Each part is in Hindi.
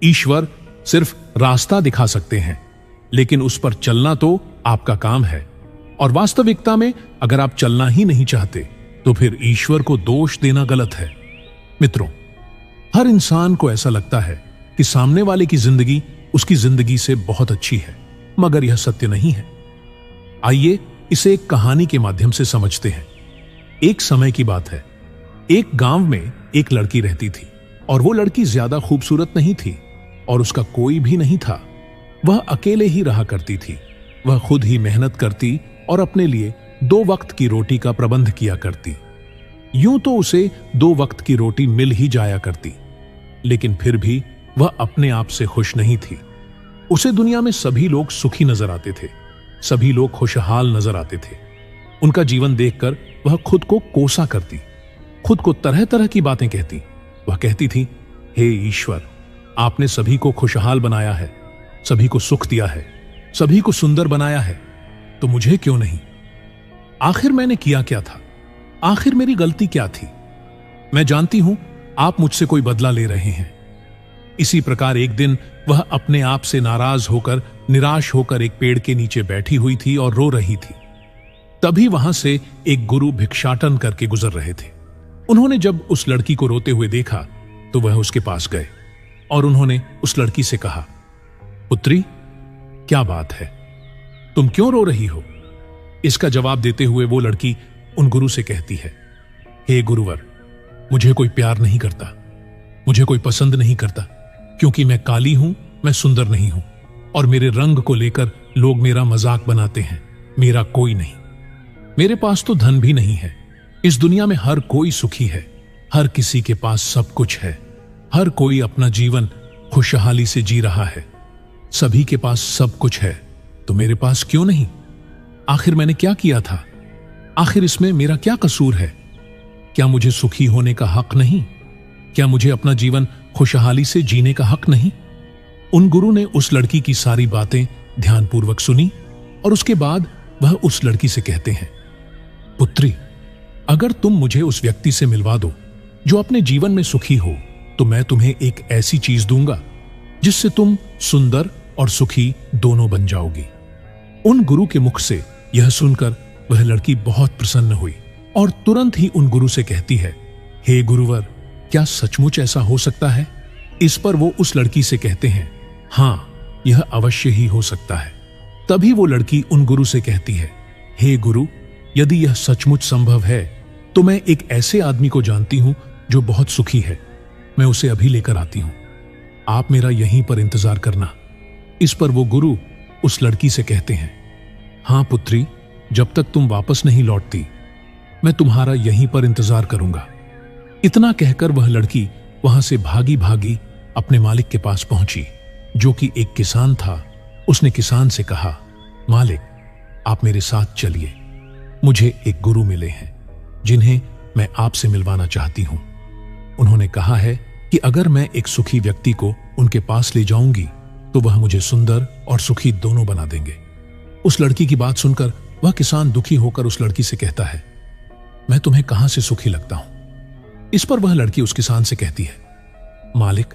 ईश्वर सिर्फ रास्ता दिखा सकते हैं, लेकिन उस पर चलना तो आपका काम है। और वास्तविकता में अगर आप चलना ही नहीं चाहते तो फिर ईश्वर को दोष देना गलत है। मित्रों, हर इंसान को ऐसा लगता है कि सामने वाले की जिंदगी उसकी जिंदगी से बहुत अच्छी है, मगर यह सत्य नहीं है। आइए इसे एक कहानी के माध्यम से समझते हैं। एक समय की बात है, एक गांव में एक लड़की रहती थी और वो लड़की ज्यादा खूबसूरत नहीं थी और उसका कोई भी नहीं था। वह अकेले ही रहा करती थी। वह खुद ही मेहनत करती और अपने लिए 2 वक्त की रोटी का प्रबंध किया करती। यूं तो उसे 2 वक्त की रोटी मिल ही जाया करती, लेकिन फिर भी वह अपने आप से खुश नहीं थी। उसे दुनिया में सभी लोग सुखी नजर आते थे, सभी लोग खुशहाल नजर आते थे। उनका जीवन देखकर वह खुद को कोसा करती, खुद को तरह तरह की बातें कहती। वह कहती थी, हे ईश्वर, आपने सभी को खुशहाल बनाया है, सभी को सुख दिया है, सभी को सुंदर बनाया है, तो मुझे क्यों नहीं? आखिर मैंने किया क्या था? आखिर मेरी गलती क्या थी? मैं जानती हूं आप मुझसे कोई बदला ले रहे हैं। इसी प्रकार एक दिन वह अपने आप से नाराज होकर, निराश होकर एक पेड़ के नीचे बैठी हुई थी और रो रही थी। तभी वहां से एक गुरु भिक्षाटन करके गुजर रहे थे। उन्होंने जब उस लड़की को रोते हुए देखा तो वह उसके पास गए और उन्होंने उस लड़की से कहा, पुत्री, क्या बात है, तुम क्यों रो रही हो? इसका जवाब देते हुए वो लड़की उन गुरु से कहती है, हे गुरुवर, मुझे कोई प्यार नहीं करता, मुझे कोई पसंद नहीं करता, क्योंकि मैं काली हूं, मैं सुंदर नहीं हूं और मेरे रंग को लेकर लोग मेरा मजाक बनाते हैं। मेरा कोई नहीं, मेरे पास तो धन भी नहीं है। इस दुनिया में हर कोई सुखी है, हर किसी के पास सब कुछ है, हर कोई अपना जीवन खुशहाली से जी रहा है। सभी के पास सब कुछ है, तो मेरे पास क्यों नहीं? आखिर मैंने क्या किया था? आखिर इसमें मेरा क्या कसूर है? क्या मुझे सुखी होने का हक नहीं? क्या मुझे अपना जीवन खुशहाली से जीने का हक नहीं? उन गुरु ने उस लड़की की सारी बातें ध्यानपूर्वक सुनी और उसके बाद वह उस लड़की से कहते हैं, पुत्री, अगर तुम मुझे उस व्यक्ति से मिलवा दो जो अपने जीवन में सुखी हो, तो मैं तुम्हें एक ऐसी चीज दूंगा जिससे तुम सुंदर और सुखी दोनों बन जाओगी। उन गुरु के मुख से यह सुनकर वह लड़की बहुत प्रसन्न हुई और तुरंत ही उन गुरु से कहती है, हे गुरुवर, क्या सचमुच ऐसा हो सकता है? इस पर वो उस लड़की से कहते हैं, हां, यह अवश्य ही हो सकता है। तभी वो लड़की उन गुरु से कहती है, हे गुरु, यदि यह सचमुच संभव है तो मैं एक ऐसे आदमी को जानती हूं जो बहुत सुखी है। मैं उसे अभी लेकर आती हूं, आप मेरा यहीं पर इंतजार करना। इस पर वो गुरु उस लड़की से कहते हैं, हां पुत्री, जब तक तुम वापस नहीं लौटती मैं तुम्हारा यहीं पर इंतजार करूंगा। इतना कहकर वह लड़की वहां से भागी भागी अपने मालिक के पास पहुंची, जो कि एक किसान था। उसने किसान से कहा, मालिक, आप मेरे साथ चलिए, मुझे एक गुरु मिले हैं जिन्हें मैं आपसे मिलवाना चाहती हूं। उन्होंने कहा है कि अगर मैं एक सुखी व्यक्ति को उनके पास ले जाऊंगी तो वह मुझे सुंदर और सुखी दोनों बना देंगे। उस लड़की की बात सुनकर वह किसान दुखी होकर उस लड़की से कहता है, मैं तुम्हें कहां से सुखी लगता हूं? इस पर वह लड़की उस किसान से कहती है, मालिक,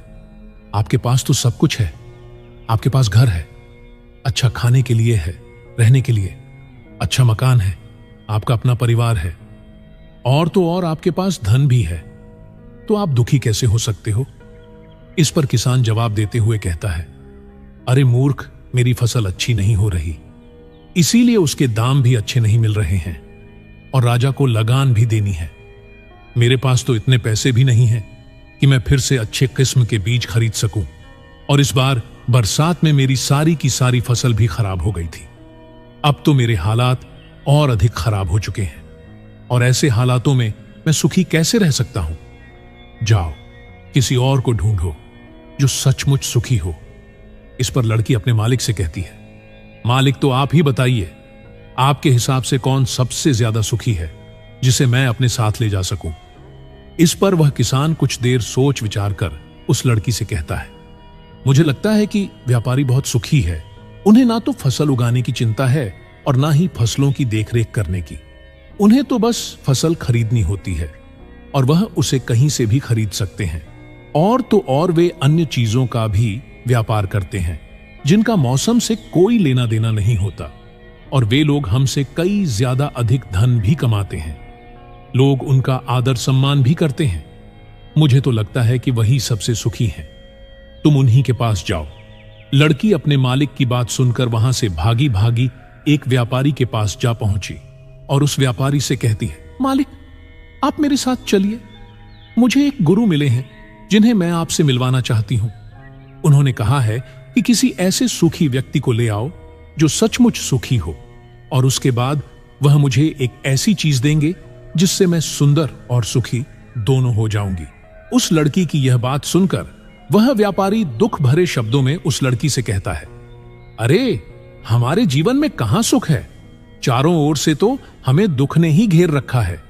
आपके पास तो सब कुछ है। आपके पास घर है, अच्छा खाने के लिए है, रहने के लिए अच्छा मकान है, आपका अपना परिवार है, और तो और आपके पास धन भी है, तो आप दुखी कैसे हो सकते हो? इस पर किसान जवाब देते हुए कहता है, अरे मूर्ख, मेरी फसल अच्छी नहीं हो रही, इसीलिए उसके दाम भी अच्छे नहीं मिल रहे हैं और राजा को लगान भी देनी है। मेरे पास तो इतने पैसे भी नहीं हैं कि मैं फिर से अच्छे किस्म के बीज खरीद सकूं, और इस बार बरसात में मेरी सारी की सारी फसल भी खराब हो गई थी। अब तो मेरे हालात और अधिक खराब हो चुके हैं और ऐसे हालातों में मैं सुखी कैसे रह सकता हूं? जाओ, किसी और को ढूंढो जो सचमुच सुखी हो। इस पर लड़की अपने मालिक से कहती है, मालिक, तो आप ही बताइए, आपके हिसाब से कौन सबसे ज्यादा सुखी है जिसे मैं अपने साथ ले जा सकूं? इस पर वह किसान कुछ देर सोच विचार कर उस लड़की से कहता है, मुझे लगता है कि व्यापारी बहुत सुखी है। उन्हें ना तो फसल उगाने की चिंता है और ना ही फसलों की देखरेख करने की। उन्हें तो बस फसल खरीदनी होती है और वह उसे कहीं से भी खरीद सकते हैं। और तो और वे अन्य चीजों का भी व्यापार करते हैं जिनका मौसम से कोई लेना देना नहीं होता, और वे लोग हमसे कई ज्यादा अधिक धन भी कमाते हैं। लोग उनका आदर सम्मान भी करते हैं। मुझे तो लगता है कि वही सबसे सुखी हैं। तुम उन्हीं के पास जाओ। लड़की अपने मालिक की बात सुनकर वहां से भागी भागी एक व्यापारी के पास जा पहुंची और उस व्यापारी से कहती है, मालिक, आप मेरे साथ चलिए। मुझे एक गुरु मिले हैं जिन्हें मैं आपसे मिलवाना चाहती हूं। उन्होंने कहा है कि किसी ऐसे सुखी व्यक्ति को ले आओ जो सचमुच सुखी हो, और उसके बाद वह मुझे एक ऐसी चीज देंगे जिससे मैं सुंदर और सुखी दोनों हो जाऊंगी। उस लड़की की यह बात सुनकर वह व्यापारी दुख भरे शब्दों में उस लड़की से कहता है, अरे, हमारे जीवन में कहां सुख है? चारों ओर से तो हमें दुख ने ही घेर रखा है।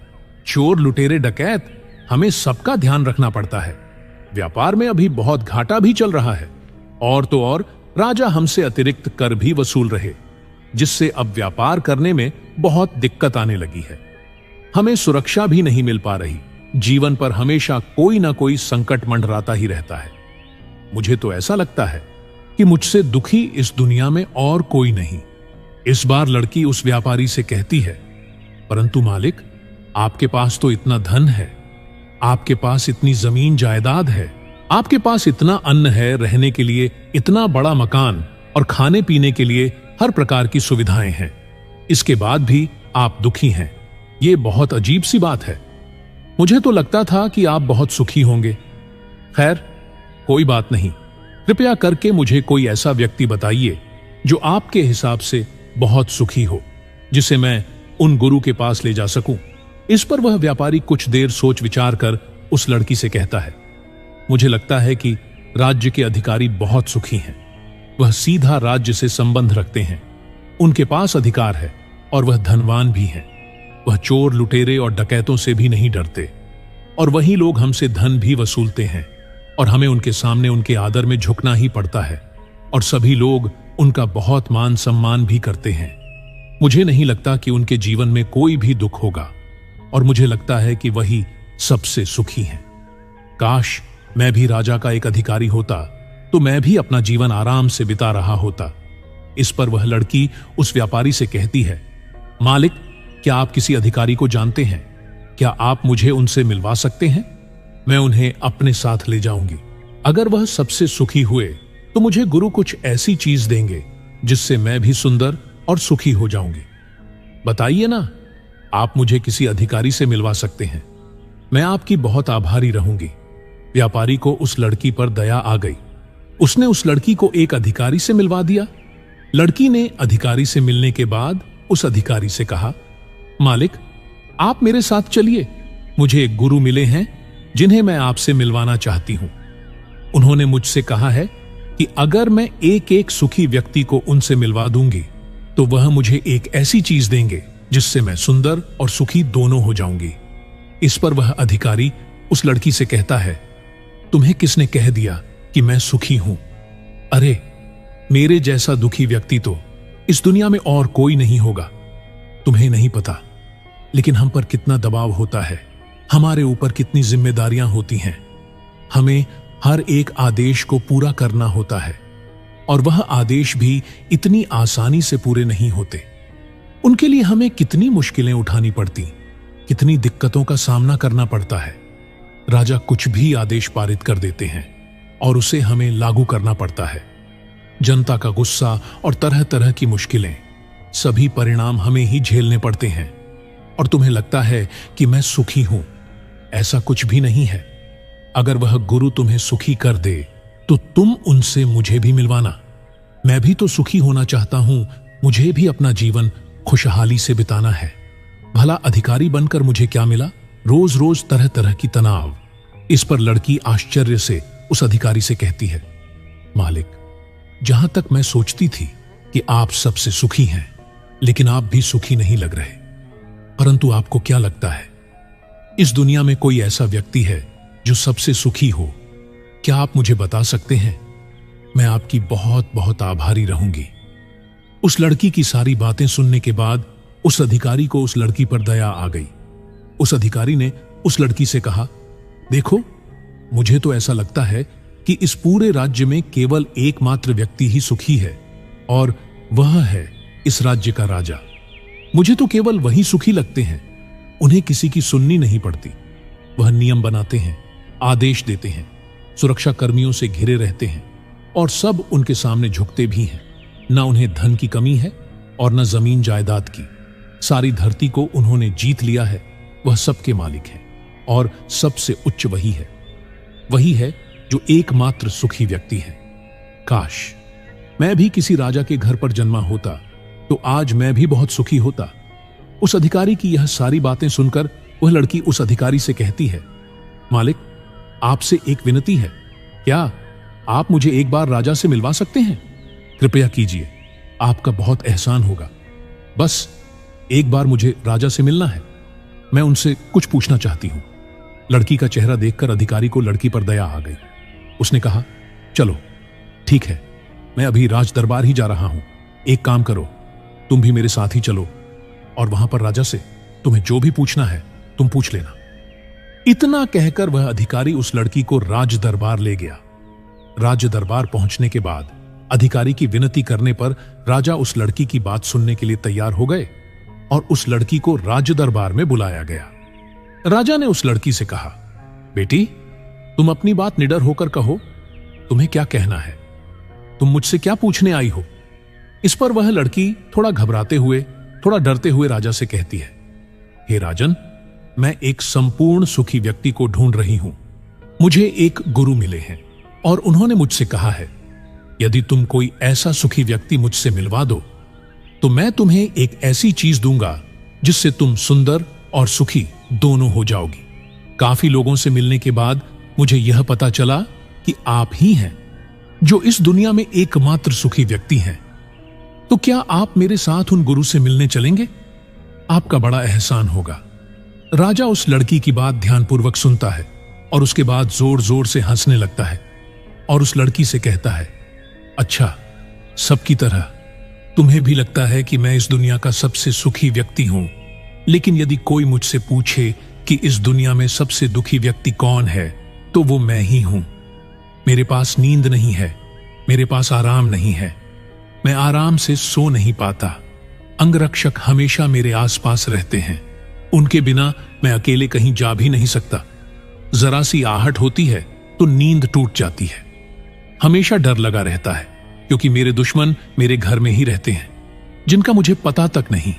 चोर, लुटेरे, डकैत, हमें सबका ध्यान रखना पड़ता है। व्यापार में अभी बहुत घाटा भी चल रहा है, और तो और राजा हमसे अतिरिक्त कर भी वसूल रहे, जिससे अब व्यापार करने में बहुत दिक्कत आने लगी है। हमें सुरक्षा भी नहीं मिल पा रही। जीवन पर हमेशा कोई ना कोई संकट मंडराता ही रहता है। मुझे तो ऐसा लगता है कि मुझसे दुखी इस दुनिया में और कोई नहीं। इस बार लड़की उस व्यापारी से कहती है, परंतु मालिक, आपके पास तो इतना धन है, आपके पास इतनी जमीन जायदाद है, आपके पास इतना अन्न है, रहने के लिए इतना बड़ा मकान और खाने पीने के लिए हर प्रकार की सुविधाएं हैं। इसके बाद भी आप दुखी हैं। ये बहुत अजीब सी बात है। मुझे तो लगता था कि आप बहुत सुखी होंगे। खैर, कोई बात नहीं। कृपया करके मुझे कोई ऐसा व्यक्ति बताइए जो आपके हिसाब से बहुत सुखी हो, जिसे मैं उन गुरु के पास ले जा सकूं। इस पर वह व्यापारी कुछ देर सोच विचार कर उस लड़की से कहता है, मुझे लगता है कि राज्य के अधिकारी बहुत सुखी हैं। वह सीधा राज्य से संबंध रखते हैं, उनके पास अधिकार है और वह धनवान भी हैं। वह चोर, लुटेरे और डकैतों से भी नहीं डरते, और वही लोग हमसे धन भी वसूलते हैं, और हमें उनके सामने उनके आदर में झुकना ही पड़ता है, और सभी लोग उनका बहुत मान सम्मान भी करते हैं। मुझे नहीं लगता कि उनके जीवन में कोई भी दुख होगा, और मुझे लगता है कि वही सबसे सुखी हैं। काश मैं भी राजा का एक अधिकारी होता तो मैं भी अपना जीवन आराम से बिता रहा होता। इस पर वह लड़की उस व्यापारी से कहती है, मालिक, क्या आप किसी अधिकारी को जानते हैं? क्या आप मुझे उनसे मिलवा सकते हैं? मैं उन्हें अपने साथ ले जाऊंगी। अगर वह सबसे सुखी हुए तो मुझे गुरु कुछ ऐसी चीज देंगे जिससे मैं भी सुंदर और सुखी हो जाऊंगी। बताइए ना, आप मुझे किसी अधिकारी से मिलवा सकते हैं। मैं आपकी बहुत आभारी रहूंगी। व्यापारी को उस लड़की पर दया आ गई। उसने उस लड़की को एक अधिकारी से मिलवा दिया। लड़की ने अधिकारी से मिलने के बाद उस अधिकारी से कहा, मालिक, आप मेरे साथ चलिए। मुझे एक गुरु मिले हैं जिन्हें मैं आपसे मिलवाना चाहती हूं। उन्होंने मुझसे कहा है कि अगर मैं एक एक सुखी व्यक्ति को उनसे मिलवा दूंगी तो वह मुझे एक ऐसी चीज देंगे जिससे मैं सुंदर और सुखी दोनों हो जाऊंगी। इस पर वह अधिकारी उस लड़की से कहता है, तुम्हें किसने कह दिया कि मैं सुखी हूं? अरे, मेरे जैसा दुखी व्यक्ति तो इस दुनिया में और कोई नहीं होगा। तुम्हें नहीं पता, लेकिन हम पर कितना दबाव होता है, हमारे ऊपर कितनी जिम्मेदारियां होती हैं। हमें हर एक आदेश को पूरा करना होता है, और वह आदेश भी इतनी आसानी से पूरे नहीं होते। उनके लिए हमें कितनी मुश्किलें उठानी पड़ती, कितनी दिक्कतों का सामना करना पड़ता है। राजा कुछ भी आदेश पारित कर देते हैं और उसे हमें लागू करना पड़ता है। जनता का गुस्सा और तरह तरह की मुश्किलें, सभी परिणाम हमें ही झेलने पड़ते हैं। और तुम्हें लगता है कि मैं सुखी हूं, ऐसा कुछ भी नहीं है। अगर वह गुरु तुम्हें सुखी कर दे तो तुम उनसे मुझे भी मिलवाना। मैं भी तो सुखी होना चाहता हूं, मुझे भी अपना जीवन खुशहाली से बिताना है। भला अधिकारी बनकर मुझे क्या मिला? रोज रोज तरह तरह की तनाव। इस पर लड़की आश्चर्य से उस अधिकारी से कहती है, मालिक, जहां तक मैं सोचती थी कि आप सबसे सुखी हैं, लेकिन आप भी सुखी नहीं लग रहे। परंतु आपको क्या लगता है, इस दुनिया में कोई ऐसा व्यक्ति है जो सबसे सुखी हो? क्या आप मुझे बता सकते हैं? मैं आपकी बहुत बहुत आभारी रहूंगी। उस लड़की की सारी बातें सुनने के बाद उस अधिकारी को उस लड़की पर दया आ गई। उस अधिकारी ने उस लड़की से कहा, देखो, मुझे तो ऐसा लगता है कि इस पूरे राज्य में केवल एकमात्र व्यक्ति ही सुखी है, और वह है इस राज्य का राजा। मुझे तो केवल वही सुखी लगते हैं। उन्हें किसी की सुननी नहीं पड़ती। वह नियम बनाते हैं, आदेश देते हैं, सुरक्षा कर्मियों से घिरे रहते हैं, और सब उनके सामने झुकते भी हैं। न उन्हें धन की कमी है और न जमीन जायदाद की। सारी धरती को उन्होंने जीत लिया है। वह सबके मालिक है, और सबसे उच्च वही है जो एकमात्र सुखी व्यक्ति है। काश मैं भी किसी राजा के घर पर जन्मा होता तो आज मैं भी बहुत सुखी होता। उस अधिकारी की यह सारी बातें सुनकर वह लड़की उस अधिकारी से कहती है, मालिक, आपसे एक विनती है। क्या आप मुझे एक बार राजा से मिलवा सकते हैं? कृपया कीजिए, आपका बहुत एहसान होगा। बस एक बार मुझे राजा से मिलना है। मैं उनसे कुछ पूछना चाहती हूं। लड़की का चेहरा देखकर अधिकारी को लड़की पर दया आ गई। उसने कहा, चलो ठीक है, मैं अभी राज दरबार ही जा रहा हूं। एक काम करो, तुम भी मेरे साथ ही चलो, और वहां पर राजा से तुम्हें जो भी पूछना है तुम पूछ लेना। इतना कहकर वह अधिकारी उस लड़की को राज दरबार ले गया। राज दरबार पहुंचने के बाद अधिकारी की विनती करने पर राजा उस लड़की की बात सुनने के लिए तैयार हो गए, और उस लड़की को राज दरबार में बुलाया गया। राजा ने उस लड़की से कहा, बेटी, तुम अपनी बात निडर होकर कहो। तुम्हें क्या कहना है? तुम मुझसे क्या पूछने आई हो? इस पर वह लड़की थोड़ा घबराते हुए, थोड़ा डरते हुए राजा से कहती है, हे राजन, मैं एक संपूर्ण सुखी व्यक्ति को ढूंढ रही हूं। मुझे एक गुरु मिले हैं, और उन्होंने मुझसे कहा है, यदि तुम कोई ऐसा सुखी व्यक्ति मुझसे मिलवा दो तो मैं तुम्हें एक ऐसी चीज दूंगा जिससे तुम सुंदर और सुखी दोनों हो जाओगी। काफी लोगों से मिलने के बाद मुझे यह पता चला कि आप ही हैं जो इस दुनिया में एकमात्र सुखी व्यक्ति हैं। तो क्या आप मेरे साथ उन गुरु से मिलने चलेंगे? आपका बड़ा एहसान होगा। राजा उस लड़की की बात ध्यानपूर्वक सुनता है, और उसके बाद जोर जोर से हंसने लगता है, और उस लड़की से कहता है, अच्छा, सबकी तरह तुम्हें भी लगता है कि मैं इस दुनिया का सबसे सुखी व्यक्ति हूं, लेकिन यदि कोई मुझसे पूछे कि इस दुनिया में सबसे दुखी व्यक्ति कौन है, तो वो मैं ही हूं। मेरे पास नींद नहीं है, मेरे पास आराम नहीं है, मैं आराम से सो नहीं पाता। अंगरक्षक हमेशा मेरे आसपास रहते हैं, उनके बिना मैं अकेले कहीं जा भी नहीं सकता। जरा सी आहट होती है तो नींद टूट जाती है। हमेशा डर लगा रहता है, क्योंकि मेरे दुश्मन मेरे घर में ही रहते हैं, जिनका मुझे पता तक नहीं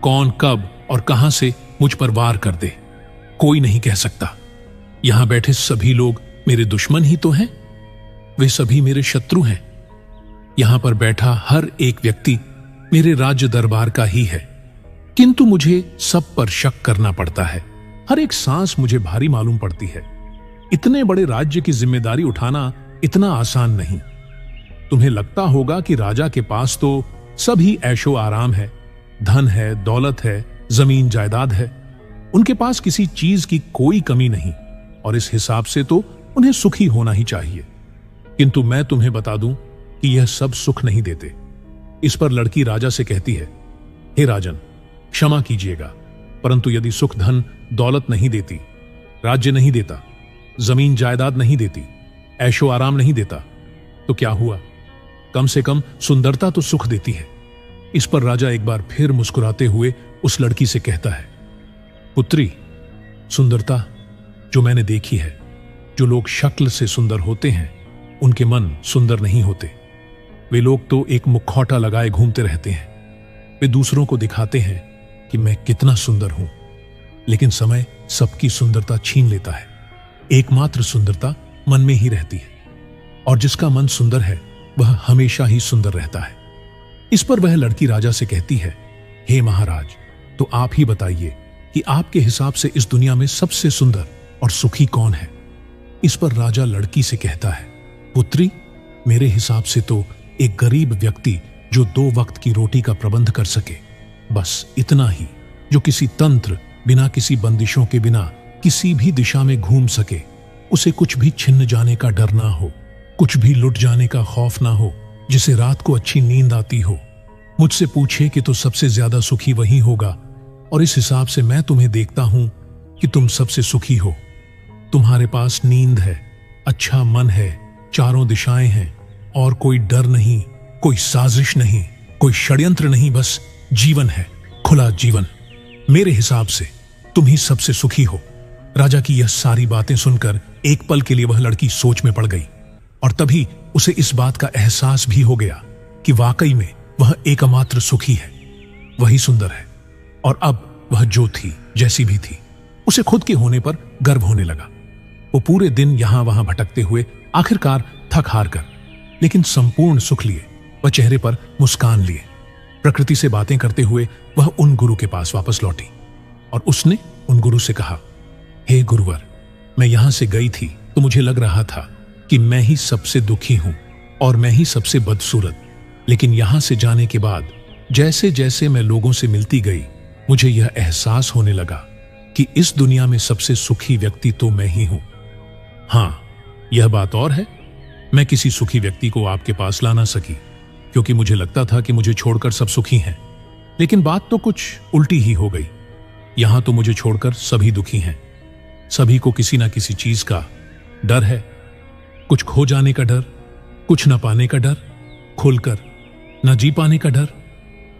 कौन कब और कहां से मुझ पर वार कर दे। कोई नहीं कह सकता। यहां बैठे सभी लोग मेरे दुश्मन ही तो हैं, वे सभी मेरे शत्रु हैं। यहां पर बैठा हर एक व्यक्ति मेरे राज्य दरबार का ही है, किंतु मुझे सब पर शक करना पड़ता है। हर एक सांस मुझे भारी मालूम पड़ती है। इतने बड़े राज्य की जिम्मेदारी उठाना इतना आसान नहीं। तुम्हें लगता होगा कि राजा के पास तो सभी ऐशो आराम है, धन है, दौलत है, जमीन जायदाद है। उनके पास किसी चीज की कोई कमी नहीं, और इस हिसाब से तो उन्हें सुखी होना ही चाहिए। किंतु मैं तुम्हें बता दूं कि यह सब सुख नहीं देते। इस पर लड़की राजा से कहती है, हे राजन, क्षमा कीजिएगा, परंतु यदि सुख धन दौलत नहीं देती, राज्य नहीं देता, जमीन जायदाद नहीं देती, ऐशो आराम नहीं देता, तो क्या हुआ? कम से कम सुंदरता तो सुख देती है। इस पर राजा एक बार फिर मुस्कुराते हुए उस लड़की से कहता है, पुत्री, सुंदरता जो मैंने देखी है, जो लोग शक्ल से सुंदर होते हैं उनके मन सुंदर नहीं होते। वे लोग तो एक मुखौटा लगाए घूमते रहते हैं। वे दूसरों को दिखाते हैं कि मैं कितना सुंदर हूं, लेकिन समय सबकी सुंदरता छीन लेता है। एकमात्र सुंदरता मन में ही रहती है, और जिसका मन सुंदर है वह हमेशा ही सुंदर रहता है। इस पर वह लड़की राजा से कहती है, हे महाराज, तो आप ही बताइए कि आपके हिसाब से इस दुनिया में सबसे सुंदर और सुखी कौन है? इस पर राजा लड़की से कहता है, पुत्री, मेरे हिसाब से तो एक गरीब व्यक्ति जो 2 वक्त की रोटी का प्रबंध कर सके, बस इतना ही, जो किसी तंत्र, बिना किसी बंदिशों के बिना किसी भी दिशा में घूम सके, उसे कुछ भी छिन्न जाने का डर ना हो, कुछ भी लुट जाने का खौफ ना हो, जिसे रात को अच्छी नींद आती हो। मुझसे पूछे कि तो सबसे ज्यादा सुखी वही होगा, और इस हिसाब से मैं तुम्हें देखता हूं कि तुम सबसे सुखी हो। तुम्हारे पास नींद है, अच्छा मन है, चारों दिशाएं हैं और कोई डर नहीं, कोई साजिश नहीं, कोई षड्यंत्र नहीं, बस जीवन है, खुला जीवन। मेरे हिसाब से तुम ही सबसे सुखी हो। राजा की यह सारी बातें सुनकर एक पल के लिए वह लड़की सोच में पड़ गई और तभी उसे इस बात का एहसास भी हो गया कि वाकई में वह एकमात्र सुखी है, वही सुंदर है। और अब वह जो थी, जैसी भी थी, उसे खुद के होने पर गर्व होने लगा। वो पूरे दिन यहां वहां भटकते हुए आखिरकार थक हार कर, लेकिन संपूर्ण सुख लिए, वह चेहरे पर मुस्कान लिए, प्रकृति से बातें करते हुए वह उन गुरु के पास वापस लौटी और उसने उन गुरु से कहा, हे गुरुवर, मैं यहां से गई थी तो मुझे लग रहा था कि मैं ही सबसे दुखी हूं और मैं ही सबसे बदसूरत, लेकिन यहां से जाने के बाद जैसे जैसे मैं लोगों से मिलती गई, मुझे यह एहसास होने लगा कि इस दुनिया में सबसे सुखी व्यक्ति तो मैं ही हूं। हां, यह बात और है, मैं किसी सुखी व्यक्ति को आपके पास ला ना सकी क्योंकि मुझे लगता था कि मुझे छोड़कर सब सुखी हैं, लेकिन बात तो कुछ उल्टी ही हो गई। यहां तो मुझे छोड़कर सभी दुखी हैं, सभी को किसी ना किसी चीज का डर है, कुछ खो जाने का डर, कुछ न पाने का डर, खुलकर न जी पाने का डर।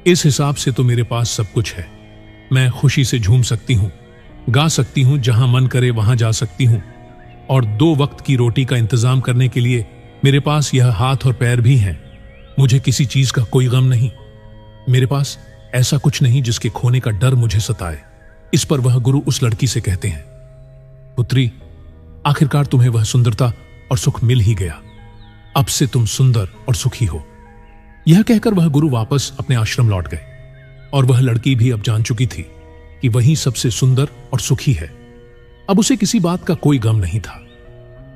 इस हिसाब से तो मेरे पास सब कुछ है। मैं खुशी से झूम सकती हूं, गा सकती हूं, जहां मन करे वहां जा सकती हूं, और 2 वक्त की रोटी का इंतजाम करने के लिए मेरे पास यह हाथ और पैर भी हैं। मुझे किसी चीज का कोई गम नहीं, मेरे पास ऐसा कुछ नहीं जिसके खोने का डर मुझे सताए। इस पर वह गुरु उस लड़की से कहते हैं, पुत्री, आखिरकार तुम्हें वह सुंदरता और सुख मिल ही गया, अब से तुम सुंदर और सुखी हो। यह कहकर वह गुरु वापस अपने आश्रम लौट गए और वह लड़की भी अब जान चुकी थी कि वही सबसे सुंदर और सुखी है। अब उसे किसी बात का कोई गम नहीं था,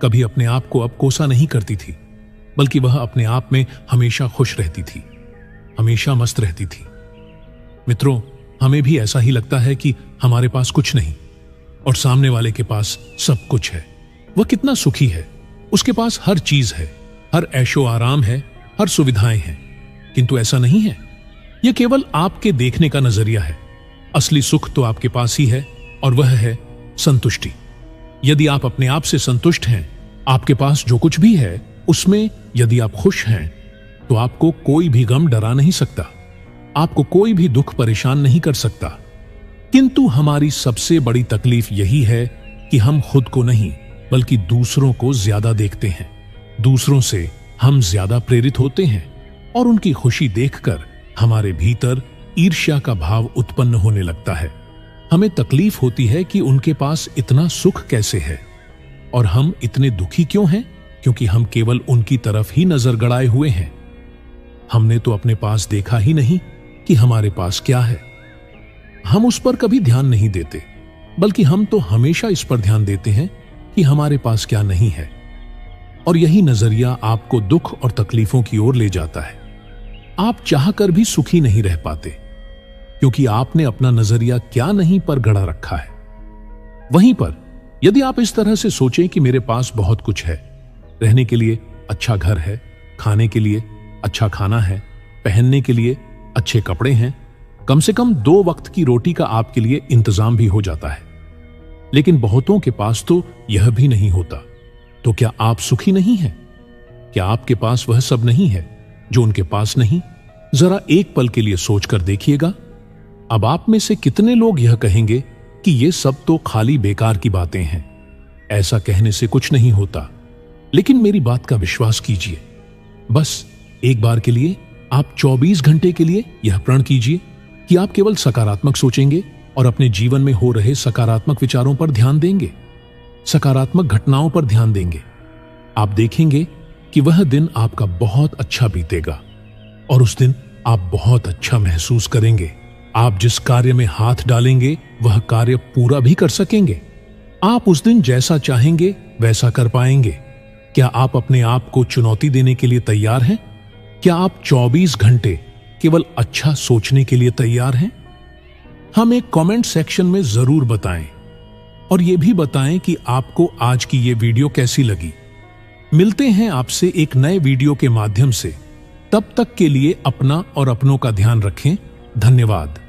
कभी अपने आप को अब कोसा नहीं करती थी, बल्कि वह अपने आप में हमेशा खुश रहती थी, हमेशा मस्त रहती थी। मित्रों, हमें भी ऐसा ही लगता है कि हमारे पास कुछ नहीं और सामने वाले के पास सब कुछ है। वह कितना सुखी है, उसके पास हर चीज है, हर ऐशो आराम है, हर सुविधाएं हैं। किंतु ऐसा नहीं है, यह केवल आपके देखने का नजरिया है। असली सुख तो आपके पास ही है और वह है संतुष्टि। यदि आप अपने आप से संतुष्ट हैं, आपके पास जो कुछ भी है उसमें यदि आप खुश हैं, तो आपको कोई भी गम डरा नहीं सकता, आपको कोई भी दुख परेशान नहीं कर सकता। किंतु हमारी सबसे बड़ी तकलीफ यही है कि हम खुद को नहीं बल्कि दूसरों को ज्यादा देखते हैं, दूसरों से हम ज्यादा प्रेरित होते हैं और उनकी खुशी देखकर हमारे भीतर ईर्ष्या का भाव उत्पन्न होने लगता है। हमें तकलीफ होती है कि उनके पास इतना सुख कैसे है और हम इतने दुखी क्यों हैं, क्योंकि हम केवल उनकी तरफ ही नजर गड़ाए हुए हैं। हमने तो अपने पास देखा ही नहीं कि हमारे पास क्या है। हम उस पर कभी ध्यान नहीं देते, बल्कि हम तो हमेशा इस पर ध्यान देते हैं कि हमारे पास क्या नहीं है। और यही नजरिया आपको दुख और तकलीफों की ओर ले जाता है। आप चाहकर भी सुखी नहीं रह पाते, क्योंकि आपने अपना नजरिया क्या नहीं पर गड़ा रखा है। वहीं पर यदि आप इस तरह से सोचें कि मेरे पास बहुत कुछ है, रहने के लिए अच्छा घर है, खाने के लिए अच्छा खाना है, पहनने के लिए अच्छे कपड़े हैं, कम से कम 2 वक्त की रोटी का आपके लिए इंतजाम भी हो जाता है, लेकिन बहुतों के पास तो यह भी नहीं होता, तो क्या आप सुखी नहीं हैं? क्या आपके पास वह सब नहीं है जो उनके पास नहीं? जरा एक पल के लिए सोचकर देखिएगा। अब आप में से कितने लोग यह कहेंगे कि ये सब तो खाली बेकार की बातें हैं, ऐसा कहने से कुछ नहीं होता। लेकिन मेरी बात का विश्वास कीजिए, बस एक बार के लिए आप 24 घंटे के लिए यह प्रण कीजिए कि आप केवल सकारात्मक सोचेंगे और अपने जीवन में हो रहे सकारात्मक विचारों पर ध्यान देंगे, सकारात्मक घटनाओं पर ध्यान देंगे। आप देखेंगे कि वह दिन आपका बहुत अच्छा बीतेगा और उस दिन आप बहुत अच्छा महसूस करेंगे। आप जिस कार्य में हाथ डालेंगे वह कार्य पूरा भी कर सकेंगे। आप उस दिन जैसा चाहेंगे वैसा कर पाएंगे। क्या आप अपने आप को चुनौती देने के लिए तैयार हैं? क्या आप 24 घंटे केवल अच्छा सोचने के लिए तैयार हैं? हम एक कमेंट सेक्शन में जरूर बताएं और यह भी बताएं कि आपको आज की ये वीडियो कैसी लगी। मिलते हैं आपसे एक नए वीडियो के माध्यम से। तब तक के लिए अपना और अपनों का ध्यान रखें। धन्यवाद।